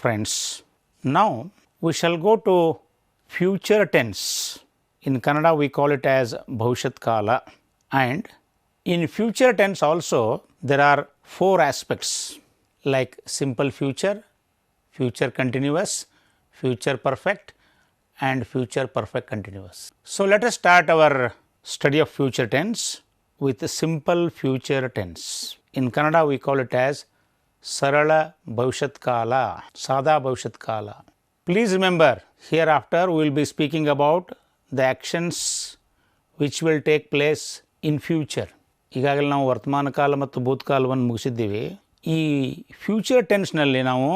friends. Now we shall go to future tense. In Kannada we call it as Bhavishyat Kala, and in future tense also there are 4 aspects like simple future, future continuous, future perfect and future perfect continuous. So let us start our study of future tense with the simple future tense. In Kannada we call it as Sarala Bhavishyat Kala, Sada Bhavishyat Kala. Please remember, hereafter we will be speaking about the actions which will take place in future. ಈಗಾಗಲೇ ನಾವು ವರ್ತಮಾನ ಕಾಲ ಮತ್ತು ಭೂತಕಾಲವನ್ನು ಮುಗಿಸಿದ್ದೀವಿ. ಈ future ಟೆನ್ಸ್ನಲ್ಲಿ ನಾವು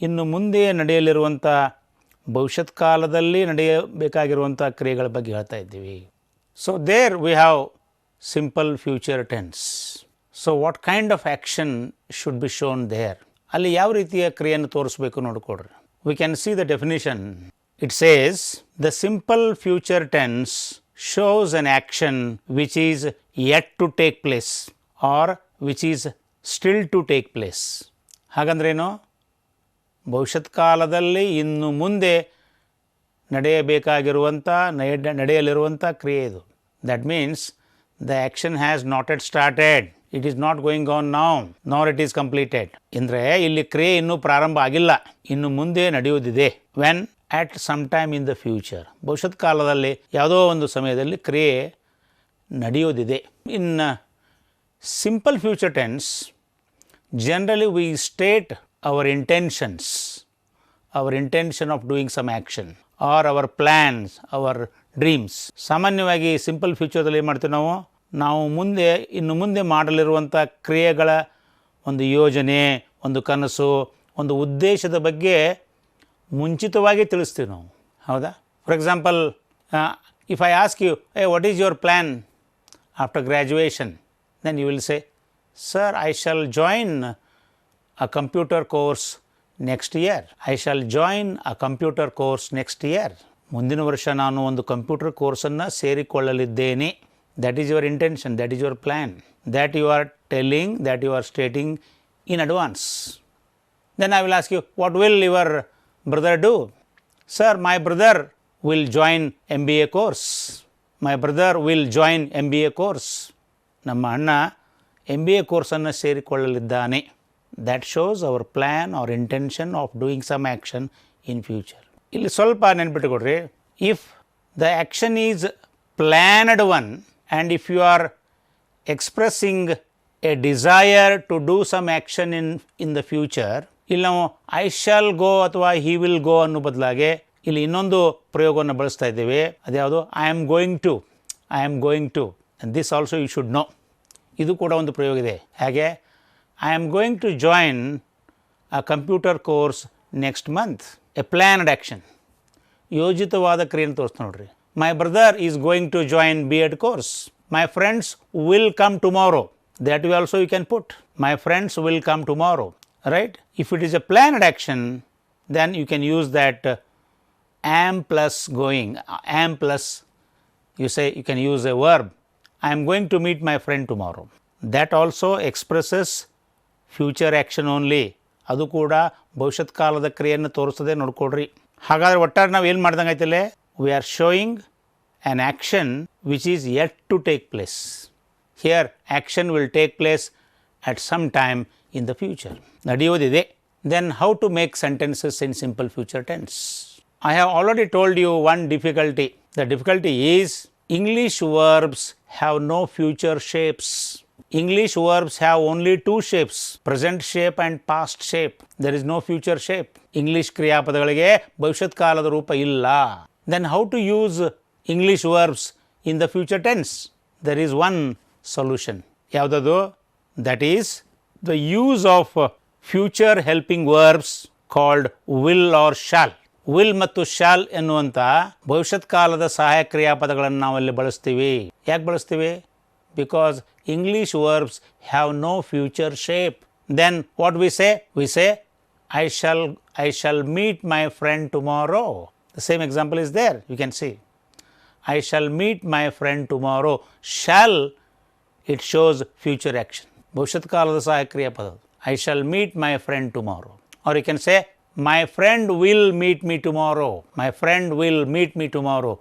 ಇನ್ನು ಮುಂದೆ ನಡೆಯಲಿರುವಂಥ ಭವಿಷ್ಯತ್ ಕಾಲದಲ್ಲಿ ನಡೆಯಬೇಕಾಗಿರುವಂಥ ಕ್ರಿಯೆಗಳ ಬಗ್ಗೆ ಹೇಳ್ತಾ ಇದ್ದೀವಿ. So there we have simple future tense. So what kind of action should be shown there, ಅಲ್ಲಿ ಯಾವ ರೀತಿಯ ಕ್ರಿಯೆಯನ್ನು ತೋರಿಸ್ಬೇಕು ನೋಡಿಕೊಡ್ರಿ. We can see the definition. It says the simple future tense shows an action which is yet to take place or which is still to take place. ಹಾಗಂದ್ರೇನು? ಭವಿಷ್ಯತ್ ಕಾಲದಲ್ಲಿ ಇನ್ನು ಮುಂದೆ ನಡೆಯಬೇಕಾಗಿರುವಂಥ ನಡೆಯಲಿರುವಂಥ ಕ್ರಿಯೆ ಇದು. That means the action has not yet started. It is not going on now, nor it is completed. ಅಂದರೆ ಇಲ್ಲಿ ಕ್ರಿಯೆ ಇನ್ನೂ ಪ್ರಾರಂಭ ಆಗಿಲ್ಲ, ಇನ್ನು ಮುಂದೆ ನಡೆಯುವುದಿದೆ. When at some time in the future, ಭವಿಷ್ಯತ್ ಕಾಲದಲ್ಲಿ ಯಾವುದೋ ಒಂದು ಸಮಯದಲ್ಲಿ ಕ್ರಿಯೆ ನಡೆಯುವುದಿದೆ. In simple future tense generally we state our intentions, our intention of doing some action or our plans, our dreams. ಸಾಮಾನ್ಯವಾಗಿ ಸಿಂಪಲ್ ಫ್ಯೂಚರ್ದಲ್ಲಿ ಏನು ಮಾಡ್ತೀವಿ ನಾವು ಇನ್ನು ಮುಂದೆ ಮಾಡಲಿರುವಂಥ ಕ್ರಿಯೆಗಳ ಒಂದು ಯೋಜನೆ, ಒಂದು ಕನಸು, ಒಂದು ಉದ್ದೇಶದ ಬಗ್ಗೆ ಮುಂಚಿತವಾಗಿ ತಿಳಿಸ್ತೀವಿ ನಾವು. ಹೌದಾ? For example, if I ask you, what is your plan after graduation, then you will say, sir I shall join a computer course next year. I shall join a computer course next year. ಮುಂದಿನ ವರ್ಷ ನಾನು ಒಂದು computer ಕೋರ್ಸನ್ನು ಸೇರಿಕೊಳ್ಳಲಿದ್ದೇನೆ. That is your intention, that is your plan, that you are telling, that you are stating in advance. Then I will ask you, what will your brother do? Sir, my brother will join MBA course. My brother will join MBA course. ನಮ್ಮ ಅಣ್ಣ MBA ಕೋರ್ಸನ್ನು ಸೇರಿಕೊಳ್ಳಲಿದ್ದಾನೆ. That shows our plan or intention of doing some action in future. ಇಲ್ಲಿ ಸ್ವಲ್ಪ ನೆನಪಿಟ್ಟುಕೊಡ್ರಿ. If the action is planned one, and if you are expressing a desire to do some action in the future, ಇಲ್ಲಿ ನಾವು I shall ಗೋ ಅಥವಾ he will go ಅನ್ನೋ ಬದಲಾಗಿ ಇಲ್ಲಿ ಇನ್ನೊಂದು ಪ್ರಯೋಗವನ್ನು ಬಳಸ್ತಾ ಇದ್ದೇವೆ. ಅದ್ಯಾವುದು? I am going to, I am going to. And this also you should know. ಇದು ಕೂಡ ಒಂದು ಪ್ರಯೋಗ ಇದೆ. ಹಾಗೆ I am going to join a computer course next month. A planned action, ಯೋಜಿತವಾದ ಕ್ರಿಯೆಯನ್ನು ತೋರಿಸ್ತಾ ನೋಡ್ರಿ. My brother is going to join B.Ed course. My friends will come tomorrow. That way also you can put. My friends will come tomorrow. Right? If it is a planned action, then you can use that am plus going. Am plus, you say, you can use a verb. I am going to meet my friend tomorrow. That also expresses future action only. ಅದು ಕೂಡ ಭವಿಷ್ಯತ್ ಕಾಲದ ಕ್ರಿಯೆಯನ್ನು ತೋರಿಸ್ತದೆ, ನೋಡ್ಕೊಡ್ರಿ. ಹಾಗಾದರೆ ಒಟ್ಟಾರೆ ನಾವು ಏನು ಮಾಡ್ದಂಗೆ ಆಯ್ತಲ್ಲೇ? We are showing an action which is yet to take place. Here action will take place at some time in the future. ನಡೆಯುವುದಿದೆ. Then how to make sentences in simple future tense? I have already told you one difficulty. The difficulty is English verbs have no future shapes. English verbs have only 2 shapes, present shape and past shape. There is no future shape. English ಕ್ರಿಯಾಪದಗಳಿಗೆ ಭವಿಷ್ಯತ್ ಕಾಲದ ರೂಪ ಇಲ್ಲ. Then how to use English verbs in the future tense? There is one solution. ಯಾವುದದು? That is the use of future helping verbs called will or shall. Will ಮತ್ತು shall ಎನ್ನುವಂಥ ಭವಿಷ್ಯತ್ ಕಾಲದ ಸಹಾಯ ಕ್ರಿಯಾಪದಗಳನ್ನು ನಾವಲ್ಲಿ ಬಳಸ್ತೀವಿ. ಯಾಕೆ ಬಳಸ್ತೀವಿ? Because English verbs have no future shape. Then what we say? We say, I shall meet my friend tomorrow. The same example is there, you can see. I shall meet my friend tomorrow. Shall, it shows future action. ಭವಿಷ್ಯತ್ ಕಾಲದ ಸಹಾಯ ಕ್ರಿಯಾಪದ. I shall meet my friend tomorrow. Or you can say, My friend will meet me tomorrow. My friend will meet me tomorrow.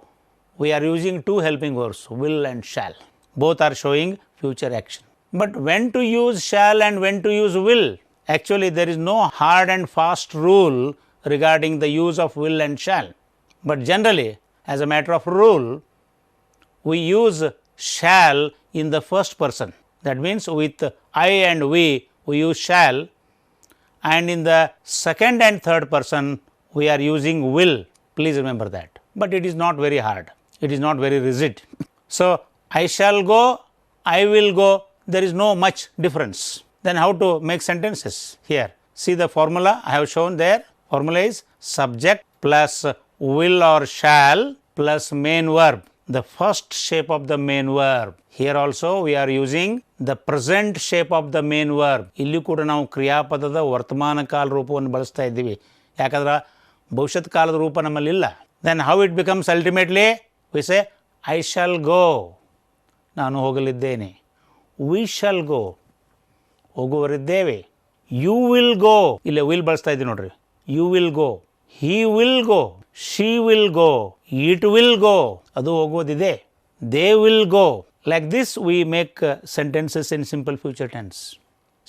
We are using two helping verbs, will and shall. Both are showing future action. But when to use shall and when to use will? Actually, there is no hard and fast rule regarding the use of will and shall. But generally, as a matter of rule, we use shall in the first person. That means with I and we use shall, and in the second and third person we are using will. Please remember that. But it is not very hard. It is not very rigid. So, I shall go, I will go, there is no much difference. Then how to make sentences? Here, see the formula I have shown there. Formula is subject plus will or shall plus main verb, the first shape of the main verb. Here also we are using the present shape of the main verb. ಇಲ್ಲಿ ಕೂಡ ನಾವು ಕ್ರಿಯಾಪದದ ವರ್ತಮಾನ ಕಾಲ ರೂಪವನ್ನು ಬಳಸ್ತಾ ಇದ್ದೀವಿ. ಯಾಕಂದ್ರೆ ಭವಿಷ್ಯತ್ ಕಾಲದ ರೂಪ ನಮ್ಮಲ್ಲಿ ಇಲ್ಲ. Then how it becomes ultimately? We say I shall go. ನಾನು ಹೋಗಲಿದ್ದೇನೆ. We shall go. ಹೋಗುವರಿದ್ದೇವೆ. You will go. ಇಲ್ಲಿ will ಬಳಸ್ತಾ ಇದ್ದೀವಿ ನೋಡ್ರಿ. You will go. He will go. She will go. It will go. ಅದು ಹೋಗೋದಿದೆ. They will go. Like this we make sentences in simple future tense.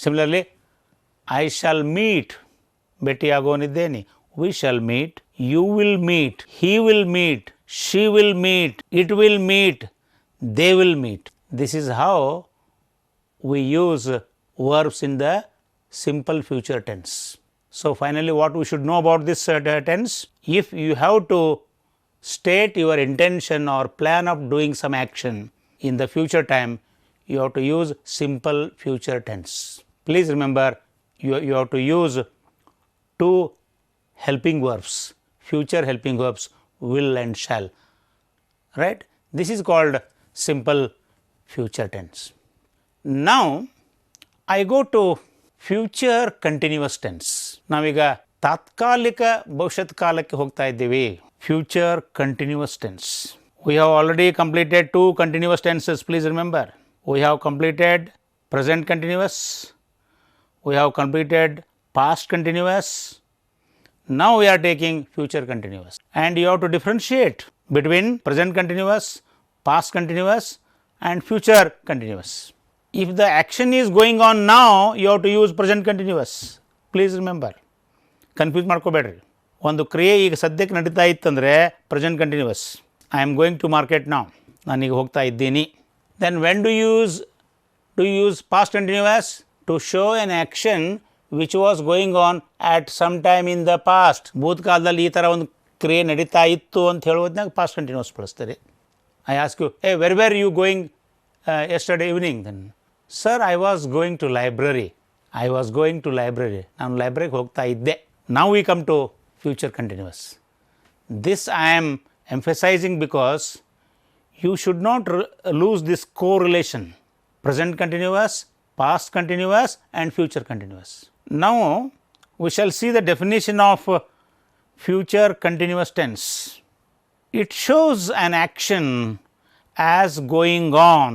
Similarly, I shall meet. ಭೇಟಿಯಾಗೋನಿದ್ದೇನೆ. We shall meet. You will meet. He will meet. She will meet. It will meet. They will meet. This is how we use verbs in the simple future tense. So, finally, what we should know about this tense? If you have to state your intention or plan of doing some action in the future time, you have to use simple future tense. Please remember, you have to use two helping verbs, future helping verbs, will and shall, right. This is called simple future tense. Now, I go to future continuous tense. ನಾವೀಗ ತಾತ್ಕಾಲಿಕ ಭವಿಷ್ಯತ್ ಕಾಲಕ್ಕೆ ಹೋಗ್ತಾ ಇದ್ದೀವಿ. Future continuous tense. We have already completed two continuous tenses, please remember. We have completed present continuous, we have completed past continuous, now we are taking future continuous. And you have to differentiate between present continuous, past continuous and future continuous. If the action is going on now, you have to use present continuous. Please remember. Confuse ಮಾಡ್ಕೋಬೇಡ್ರಿ. ಒಂದು ಕ್ರಿಯೆ ಈಗ ಸದ್ಯಕ್ಕೆ ನಡೀತಾ ಇತ್ತಂದರೆ present continuous. I am going to market ನಾವು, ನಾನೀಗ ಹೋಗ್ತಾ ಇದ್ದೀನಿ. Then when do use past continuous? To show an action which was going on at some time in the past. ಭೂತಕಾಲದಲ್ಲಿ ಈ ಥರ ಒಂದು ಕ್ರಿಯೆ ನಡೀತಾ ಇತ್ತು ಅಂತ ಹೇಳೋದ್ನಾಗ ಪಾಸ್ಟ್ ಕಂಟಿನ್ಯೂಸ್ ಬಳಸ್ತಾರೆ. I ask you, where where you going yesterday evening? Then, sir, I was going to library. I was going to library. ನಾನು ಲೈಬ್ರರಿಗೆ ಹೋಗ್ತಾ ಇದ್ದೆ. Now we come to future continuous. This I am emphasizing because you should not lose this correlation. Present continuous, past continuous and future continuous. Now, we shall see the definition of future continuous tense. It shows an action as going on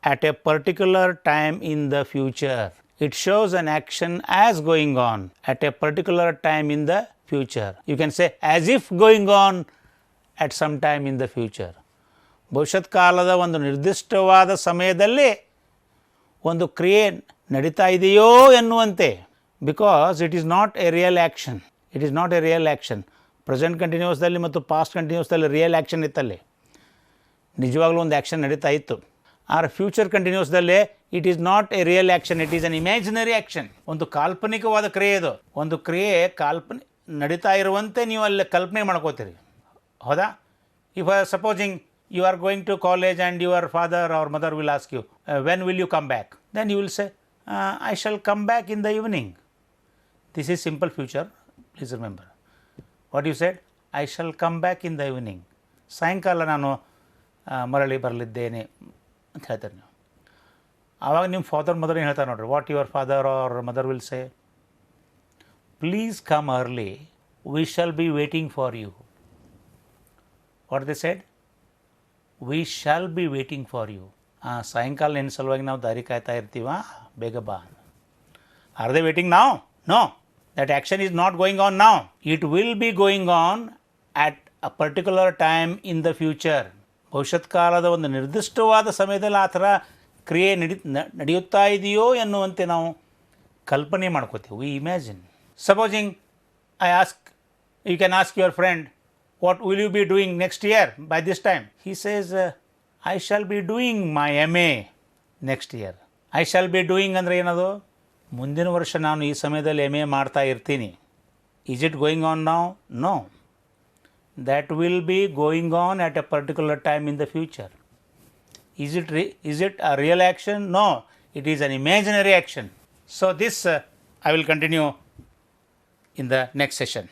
at a particular time in the future. It shows an action as going on at a particular time in the future. You can say as if going on at some time in the future. ಭವಿಷ್ಯತ್ ಕಾಲದ ಒಂದು ನಿರ್ದಿಷ್ಟವಾದ ಸಮಯದಲ್ಲಿ ಒಂದು ಕ್ರಿಯೆ ನಡೀತಾ ಇದೆಯೋ ಎನ್ನುವಂತೆ. Because it is not a real action. It is not a real action. Present ಕಂಟಿನ್ಯೂಸ್ದಲ್ಲಿ ಮತ್ತು ಪಾಸ್ಟ್ ಕಂಟಿನ್ಯೂಸ್ದಲ್ಲಿ ರಿಯಲ್ ಆ್ಯಕ್ಷನ್ ಇತ್ತಲ್ಲಿ, ನಿಜವಾಗ್ಲೂ ಒಂದು ಆ್ಯಕ್ಷನ್ ನಡೀತಾ ಇತ್ತು. ಆರ್ ಫ್ಯೂಚರ್ ಕಂಟಿನ್ಯೂಸ್ದಲ್ಲೇ it is not a real action, it is an imaginary action. ಒಂದು ಕಾಲ್ಪನಿಕವಾದ ಕ್ರಿಯೆ ಇದು. ಒಂದು ಕ್ರಿಯೆ ನಡೀತಾ ಇರುವಂತೆ ನೀವು ಅಲ್ಲಿ ಕಲ್ಪನೆ ಮಾಡ್ಕೋತೀರಿ, ಹೌದಾ? If supposing you are going to college and your father or mother will ask you, when will you come back? Then you will say, I shall come back in the evening. This is simple future, please remember. What you said? I shall come back in the evening. ಸಾಯಂಕಾಲ ನಾನು ಮರಳಿ ಬರಲಿದ್ದೇನೆ ಅಂತ ಹೇಳ್ತಾರೆ ನೀವು. ಆವಾಗ ನಿಮ್ಮ father mother ಏನು ಹೇಳ್ತಾರೆ ನೋಡ್ರಿ. What your father or mother will say, please come early, we shall be waiting for you. What they said? We shall be waiting for you. ಸಾಯಂಕಾಲ ನಿನ್ನ ಸಲುವಾಗಿ ನಾವು ದಾರಿ ಕಾಯ್ತಾ ಇರ್ತೀವ, ಬೇಗ ಬಾ. ಆರ್ ದೇ ವೇಟಿಂಗ್ ನಾವು? No, That action is not going on now. It will be going on at a particular time in the future. ಭವಿಷ್ಯತ್ ಕಾಲದ ಒಂದು ನಿರ್ದಿಷ್ಟವಾದ ಸಮಯದಲ್ಲಿ ಆ ಥರ ಕ್ರಿಯೆ ನಡೆಯುತ್ತಾ ಇದೆಯೋ ಎನ್ನುವಂತೆ ನಾವು ಕಲ್ಪನೆ ಮಾಡ್ಕೋತೀವಿ. We imagine. Supposing I ask, you can ask your friend, what will you be doing next year by this time? He says, I shall be doing my MA next year. I shall be doing ಅಂದರೆ ಏನದು? ಮುಂದಿನ ವರ್ಷ ನಾನು ಈ ಸಮಯದಲ್ಲಿ MA ಮಾಡ್ತಾ ಇರ್ತೀನಿ. Is it going on now? No. That will be going on at a particular time in the future. Is it a real action? No. It is an imaginary action. So this I will continue in the next session.